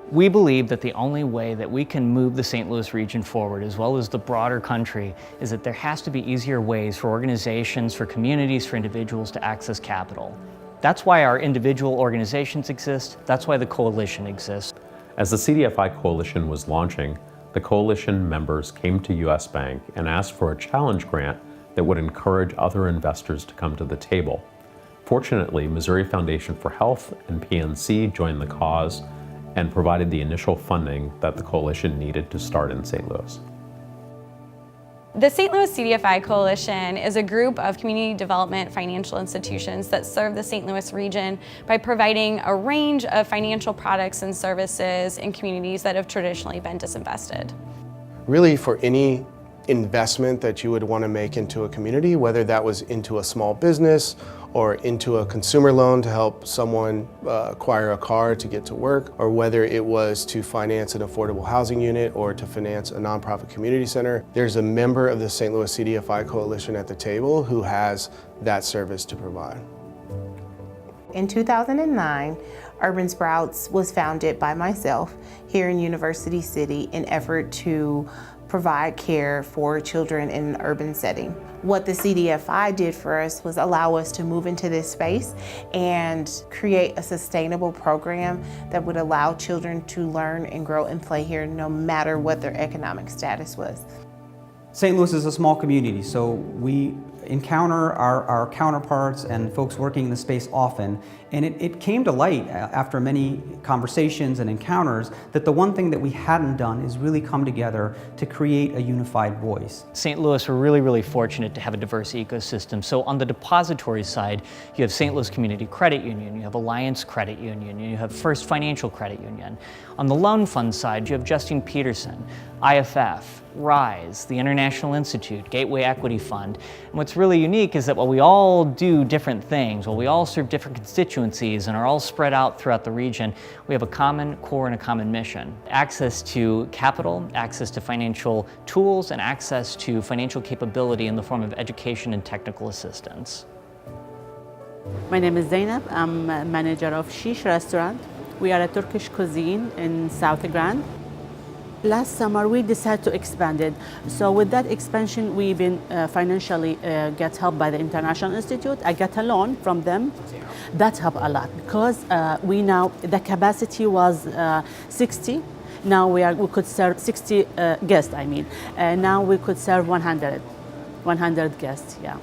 We believe that the only way that we can move the St. Louis region forward, as well as the broader country, is that there has to be easier ways for organizations, for communities, for individuals to access capital. That's why our individual organizations exist. That's why the coalition exists. As the CDFI coalition was launching, the coalition members came to U.S. Bank and asked for a challenge grant that would encourage other investors to come to the table. Fortunately, Missouri Foundation for Health and PNC joined the cause and provided the initial funding that the coalition needed to start in St. Louis. The St. Louis Cdfi Coalition is a group of community development financial institutions that serve the St. Louis region by providing a range of financial products and services in communities that have traditionally been disinvested. Really, for any investment that you would want to make into a community, whether that was into a small business or into a consumer loan to help someone acquire a car to get to work, or whether it was to finance an affordable housing unit or to finance a nonprofit community center, there's a member of the St. Louis Cdfi Coalition at the table who has that service to provide. In 2009, Urban Sprouts was founded by myself here in University City in effort to provide care for children in an urban setting. What the CDFI did for us was allow us to move into this space and create a sustainable program that would allow children to learn and grow and play here no matter what their economic status was. St. Louis is a small community, so we encounter our counterparts and folks working in the space often, and it came to light after many conversations and encounters that the one thing that we hadn't done is really come together to create a unified voice. St. Louis, we're really fortunate to have a diverse ecosystem. So on the depository side, you have St. Louis Community Credit Union, you have Alliance Credit Union, you have First Financial Credit Union. On the loan fund side, you have Justine Peterson, IFF, RISE, the International Institute, Gateway Equity Fund. And what's really unique is that while we all do different things, while we all serve different constituencies and are all spread out throughout the region, we have a common core and a common mission. Access to capital, access to financial tools, and access to financial capability in the form of education and technical assistance. My name is Zainab. I'm manager of Shish Restaurant. We are a Turkish cuisine in South Grand. Last summer, we decided to expand it. So with that expansion, we've been financially get help by the International Institute. I got a loan from them. That helped a lot because the capacity was 60. Now we could serve 60 guests, now we could serve 100 guests, yeah.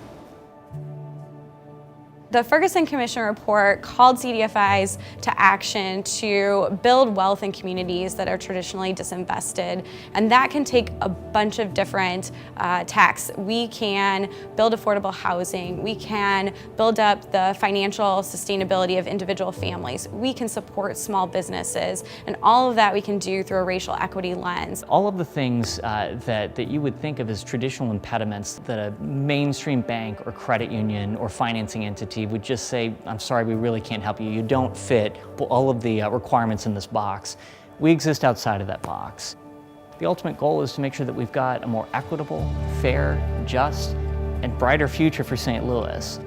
The Ferguson Commission report called CDFIs to action to build wealth in communities that are traditionally disinvested, and that can take a bunch of different tacks. We can build affordable housing, we can build up the financial sustainability of individual families, we can support small businesses, and all of that we can do through a racial equity lens. All of the things that you would think of as traditional impediments that a mainstream bank or credit union or financing entity would just say, I'm sorry, we really can't help you. You don't fit all of the requirements in this box. We exist outside of that box. The ultimate goal is to make sure that we've got a more equitable, fair, just, and brighter future for St. Louis.